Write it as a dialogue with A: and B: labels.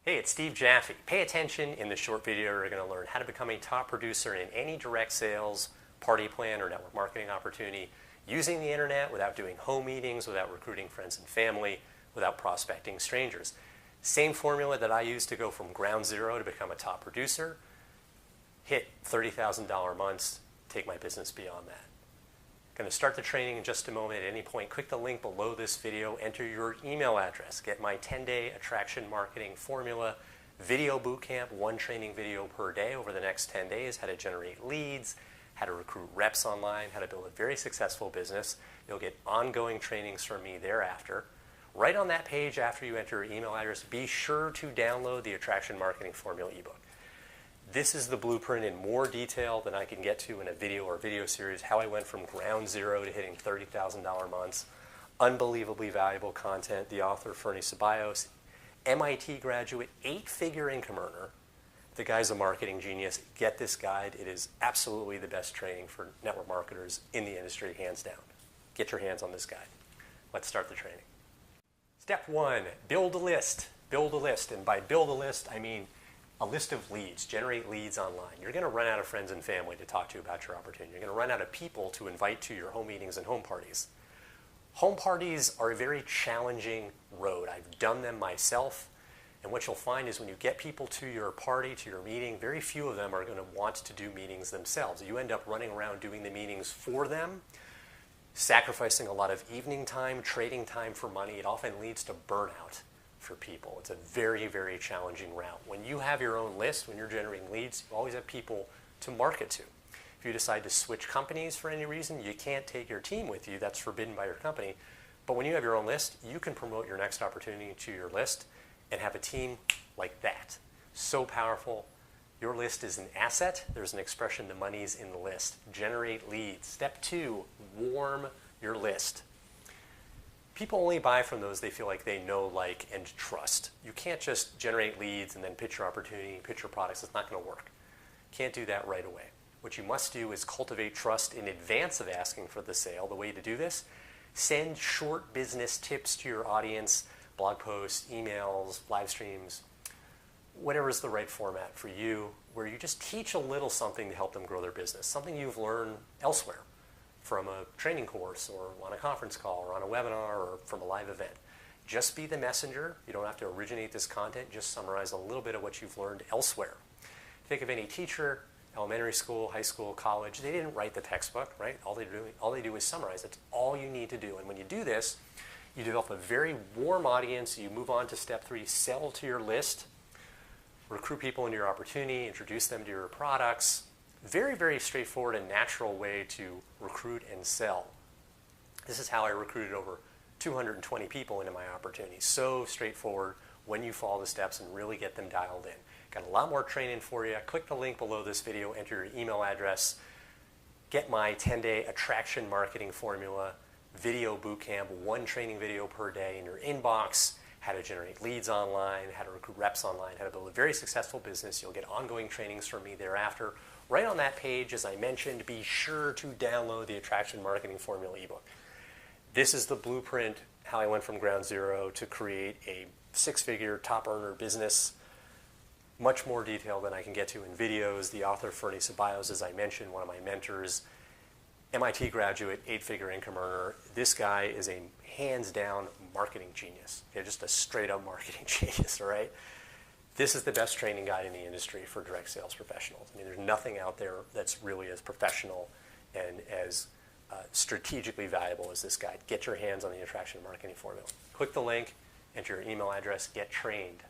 A: Hey, it's Steve Jaffe. Pay attention. In this short video, you're going to learn how to become a top producer in any direct sales, party plan, or network marketing opportunity using the internet without doing home meetings, without recruiting friends and family, without prospecting strangers. Same formula that I used to go from ground zero to become a top producer, hit $30,000 months, take my business beyond that. Going to start the training in just a moment. At any point, click the link below this video, enter your email address, get my 10-day attraction marketing formula video bootcamp, one training video per day over the next 10 days, how to generate leads, how to recruit reps online, how to build a very successful business. You'll get ongoing trainings from me thereafter. Right on that page after you enter your email address, be sure to download the Attraction Marketing Formula ebook. This is the blueprint in more detail than I can get to in a video or video series, how I went from ground zero to hitting $30,000 months. Unbelievably valuable content. The author, Fernie Ceballos, MIT graduate, 8-figure income earner. The guy's a marketing genius. Get this guide. It is absolutely the best training for network marketers in the industry, hands down. Get your hands on this guide. Let's start the training. Step 1, build a list. Build a list. And by build a list, I mean a list of leads. Generate leads online. You're going to run out of friends and family to talk to about your opportunity. You're going to run out of people to invite to your home meetings and home parties. Home parties are a very challenging road. I've done them myself. And what you'll find is when you get people to your party, to your meeting, very few of them are going to want to do meetings themselves. You end up running around doing the meetings for them, sacrificing a lot of evening time, trading time for money. It often leads to burnout for people. It's a very, very challenging route. When you have your own list, when you're generating leads, you always have people to market to. If you decide to switch companies for any reason, you can't take your team with you. That's forbidden by your company. But when you have your own list, you can promote your next opportunity to your list and have a team like that. So powerful. Your list is an asset. There's an expression, the money's in the list. Generate leads. Step 2, warm your list. People only buy from those they feel like they know, like, and trust. You can't just generate leads and then pitch your opportunity, pitch your products. It's not going to work. Can't do that right away. What you must do is cultivate trust in advance of asking for the sale. The way to do this, send short business tips to your audience, blog posts, emails, live streams, whatever is the right format for you, where you just teach a little something to help them grow their business, something you've learned elsewhere from a training course or on a conference call or on a webinar or from a live event. Just be the messenger. You don't have to originate this content. Just summarize a little bit of what you've learned elsewhere. Think of any teacher, elementary school, high school, college. They didn't write the textbook, right? All they do is summarize. That's all you need to do. And when you do this, you develop a very warm audience. You move on to step 3, sell to your list, recruit people into your opportunity, introduce them to your products. Very, very straightforward and natural way to recruit and sell. This is how I recruited over 220 people into my opportunity. So straightforward when you follow the steps and really get them dialed in. Got a lot more training for you. Click the link below this video, enter your email address, get my 10-day attraction marketing formula video bootcamp, one training video per day in your inbox, how to generate leads online, how to recruit reps online, how to build a very successful business. You'll get ongoing trainings from me thereafter. Right on that page, as I mentioned, be sure to download the Attraction Marketing Formula ebook. This is the blueprint, how I went from ground zero to create a 6-figure top earner business. Much more detail than I can get to in videos. The author, Fernie Ceballos, as I mentioned, one of my mentors, MIT graduate, 8-figure income earner. This guy is a hands-down marketing genius. Yeah, just a straight-up marketing genius, all right? This is the best training guide in the industry for direct sales professionals. I mean, there's nothing out there that's really as professional and as strategically valuable as this guide. Get your hands on the Attraction Marketing Formula. Click the link, enter your email address, get trained.